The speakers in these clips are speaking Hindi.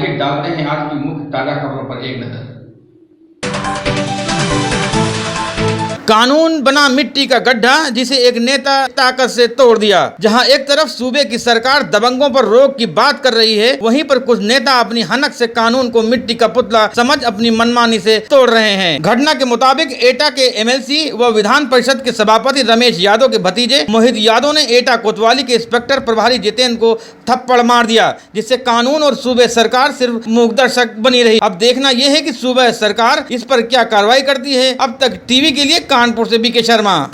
आइए डालते हैं आज की मुख्य ताजा खबरों पर एक नजर। कानून बना मिट्टी का गड्ढा जिसे एक नेता ताकत से तोड़ दिया। जहां एक तरफ सूबे की सरकार दबंगों पर रोक की बात कर रही है, वहीं पर कुछ नेता अपनी हनक से कानून को मिट्टी का पुतला समझ अपनी मनमानी से तोड़ रहे हैं। घटना के मुताबिक एटा के एमएलसी व विधान परिषद के सभापति रमेश यादव के भतीजे मोहित यादव ने एटा कोतवाली के इंस्पेक्टर प्रभारी जितेंद्र को थप्पड़ मार दिया, जिससे कानून और सूबे सरकार सिर्फ मूकदर्शक बनी रही। अब देखना यह है कि सूबे सरकार इस पर क्या कार्रवाई करती है। अब तक टीवी के लिए कानपुर से बीके शर्मा।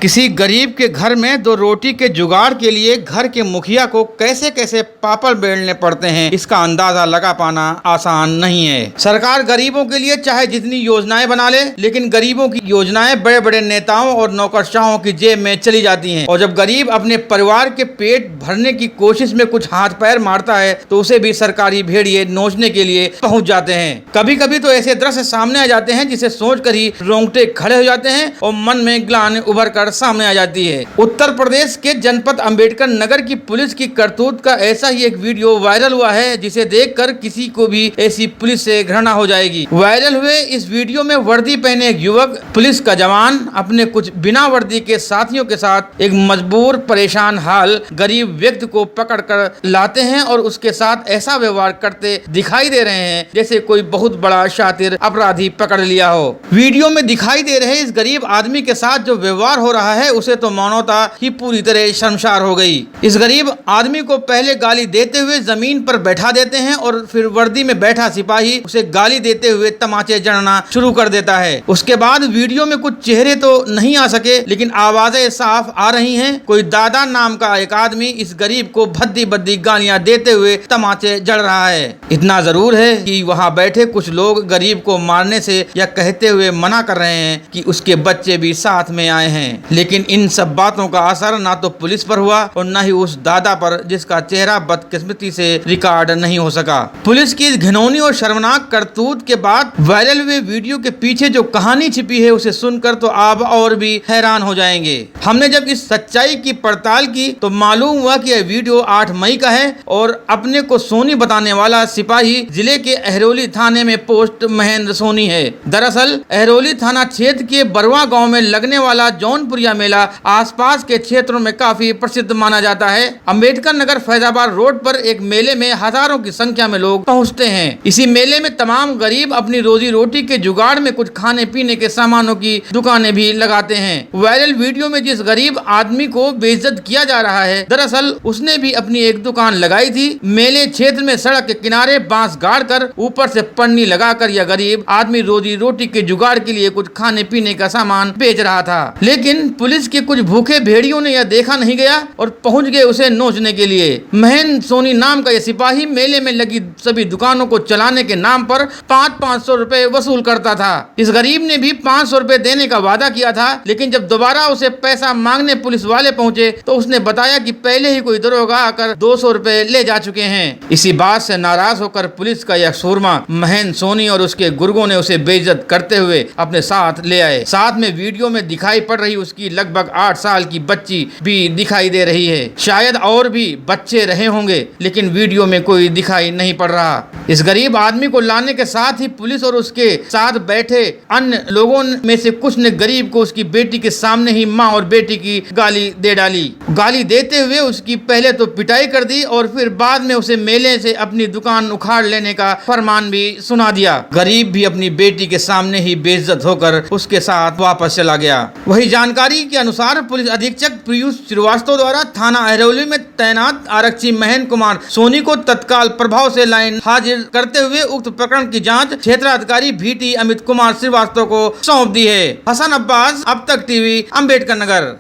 किसी गरीब के घर में दो रोटी के जुगाड़ के लिए घर के मुखिया को कैसे कैसे पापड़ बेलने पड़ते हैं, इसका अंदाजा लगा पाना आसान नहीं है। सरकार गरीबों के लिए चाहे जितनी योजनाएं बना ले, लेकिन गरीबों की योजनाएं बड़े बड़े नेताओं और नौकरशाहों की जेब में चली जाती हैं। और जब गरीब अपने परिवार के पेट भरने की कोशिश में कुछ हाथ पैर मारता है तो उसे भी सरकारी भेड़िए नोचने के लिए पहुंच जाते हैं। कभी कभी तो ऐसे दृश्य सामने आ जाते हैं जिसे सोचकर ही रोंगटे खड़े हो जाते हैं और मन में ग्लानि उभर कर सामने आ जाती है। उत्तर प्रदेश के जनपद अंबेडकर नगर की पुलिस की करतूत का ऐसा ही एक वीडियो वायरल हुआ है, जिसे देखकर किसी को भी ऐसी पुलिस से घृणा हो जाएगी। वायरल हुए इस वीडियो में वर्दी पहने एक युवक पुलिस का जवान अपने कुछ बिना वर्दी के साथियों के साथ एक मजबूर परेशान हाल गरीब व्यक्ति को पकड़ कर लाते हैं और उसके साथ ऐसा व्यवहार करते दिखाई दे रहे हैं जैसे कोई बहुत बड़ा शातिर अपराधी पकड़ लिया हो। वीडियो में दिखाई दे रहे इस गरीब आदमी के साथ जो व्यवहार हो रहा है उसे तो मानवता ही पूरी तरह शर्मसार हो गई। इस गरीब आदमी को पहले गाली देते हुए जमीन पर बैठा देते हैं और फिर वर्दी में बैठा सिपाही उसे गाली देते हुए तमाचे जड़ना शुरू कर देता है। उसके बाद वीडियो में कुछ चेहरे तो नहीं आ सके, लेकिन आवाजें साफ आ रही हैं। कोई दादा नाम का एक आदमी इस गरीब को भद्दी भद्दी गालियां देते हुए तमाचे जड़ रहा है। इतना जरूर है कि वहां बैठे कुछ लोग गरीब को मारने से या कहते हुए मना कर रहे हैं कि उसके बच्चे भी साथ में आए हैं। लेकिन इन सब बातों का असर ना तो पुलिस पर हुआ और न ही उस दादा पर जिसका चेहरा बदकिस्मती से रिकॉर्ड नहीं हो सका। पुलिस की घिनौनी और शर्मनाक करतूत के बाद वायरल हुए वीडियो के पीछे जो कहानी छिपी है उसे सुनकर तो आप और भी हैरान हो जाएंगे। हमने जब इस सच्चाई की पड़ताल की तो मालूम हुआ कि यह वीडियो 8 मई का है और अपने को सोनी बताने वाला सिपाही जिले के अहरोली थाने में पोस्ट महेंद्र सोनी है। दरअसल अहरोली थाना क्षेत्र के बरवा गाँव में लगने वाला जौनपुरिया मेला आसपास के क्षेत्रों में काफी प्रसिद्ध माना जाता है। अंबेडकर नगर फैजाबाद रोड पर एक मेले में हजारों की संख्या में लोग पहुंचते हैं। इसी मेले में तमाम गरीब अपनी रोजी रोटी के जुगाड़ में कुछ खाने पीने के सामानों की दुकानें भी लगाते हैं। वायरल वीडियो में जिस गरीब आदमी को बेइज्जत किया जा रहा है, दरअसल उसने भी अपनी एक दुकान लगाई थी। मेले क्षेत्र में सड़क के किनारे बांस गाड़ कर ऊपर से पन्नी लगाकर यह गरीब आदमी रोजी रोटी के जुगाड़ के लिए कुछ खाने पीने का सामान बेच रहा था। लेकिन पुलिस के कुछ भूखे भेड़ियों ने यह देखा नहीं गया और पहुंच गए उसे नोचने के लिए। महेंद्र सोनी नाम का यह सिपाही मेले में लगी सभी दुकानों को चलाने के नाम पर 500-500 रुपए वसूल करता था। इस गरीब ने भी 500 रुपए देने का वादा किया था, लेकिन जब दोबारा उसे पैसा मांगने पुलिस वाले पहुंचे तो उसने बताया कि पहले ही कोई दरोगा आकर 200 रुपए ले जा चुके हैं। इसी बात से नाराज होकर पुलिस का यह सूरमा महेंद्र सोनी और उसके गुर्गों ने उसे बेइज्जत करते हुए अपने साथ ले आए। साथ में वीडियो में दिखाई पड़ रही उसकी लगभग 8 साल की बच्ची भी दिखाई दे रही है। शायद और भी बच्चे रहे होंगे, लेकिन वीडियो में कोई दिखाई नहीं पड़ रहा। इस गरीब आदमी को लाने के साथ ही पुलिस और उसके साथ बैठे अन्य लोगों में से कुछ ने गरीब को उसकी बेटी के सामने ही माँ और बेटी की गाली दे डाली। गाली देते हुए उसकी पहले तो पिटाई कर दी और फिर बाद में उसे मेले से अपनी दुकान उखाड़ लेने का फरमान भी सुना दिया। गरीब भी अपनी बेटी के सामने ही बेइज्जत होकर उसके साथ वापस चला गया। वही जानकारी के अनुसार पुलिस अधीक्षक पीयूष श्रीवास्तव द्वारा थाना अहरोली में तैनात आरक्षी महेंद्र कुमार सोनी को तत्काल प्रभाव से लाइन हाजिर करते हुए उक्त प्रकरण की जांच क्षेत्राधिकारी VT अमित कुमार श्रीवास्तव को सौंप दी है। हसन अब्बास, अब तक टीवी, अंबेडकर नगर।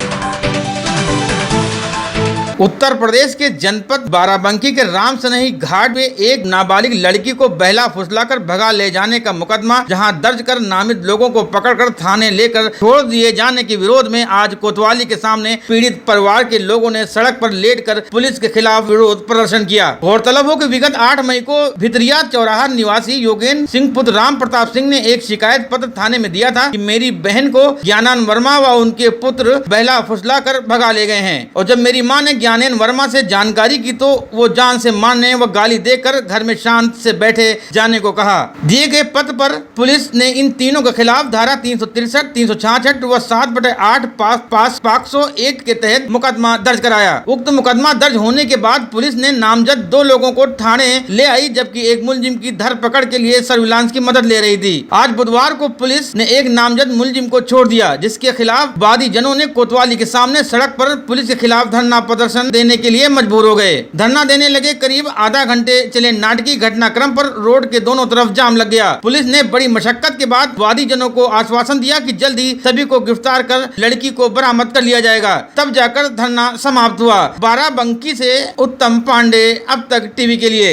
उत्तर प्रदेश के जनपद बाराबंकी के राम सनही घाट में एक नाबालिग लड़की को बहला फुसलाकर भगा ले जाने का मुकदमा जहां दर्ज कर नामित लोगों को पकड़कर थाने लेकर छोड़ दिए जाने के विरोध में आज कोतवाली के सामने पीड़ित परिवार के लोगों ने सड़क पर लेटकर पुलिस के खिलाफ विरोध प्रदर्शन किया। गौरतलब हो कि विगत 8 मई को भितरिया चौराहा निवासी योगेंद्र सिंह पुत्र राम प्रताप सिंह ने एक शिकायत पत्र थाने में दिया था कि मेरी बहन को ज्ञानान वर्मा व उनके पुत्र बहला फुसला कर भगा ले गए हैं और जब मेरी मां ने ज्ञानेन वर्मा से जानकारी की तो वो जान से मारने व गाली देकर घर में शांत से बैठे जाने को कहा। दिए गए पत्र पर पुलिस ने इन तीनों के खिलाफ धारा 363, 366 व 7/8 पॉक्सो एक्ट के तहत मुकदमा दर्ज कराया। उक्त मुकदमा दर्ज होने के बाद पुलिस ने नामजद 2 लोगों को थाने ले आई, जबकि एक मुलजिम की धरपकड़ के लिए सर्विलांस की मदद ले रही थी। आज बुधवार को पुलिस ने एक नामजद मुलजिम को छोड़ दिया, जिसके खिलाफ वादी जनों ने कोतवाली के सामने सड़क पर पुलिस के खिलाफ धरना प्रदर्शन देने के लिए मजबूर हो गए। धरना देने लगे करीब आधा घंटे चले नाटकीय घटनाक्रम पर रोड के दोनों तरफ जाम लग गया। पुलिस ने बड़ी मशक्कत के बाद वादी जनों को आश्वासन दिया कि जल्द ही सभी को गिरफ्तार कर लड़की को बरामद कर लिया जाएगा, तब जाकर धरना समाप्त हुआ। बाराबंकी से उत्तम पांडे, अब तक टीवी के लिए।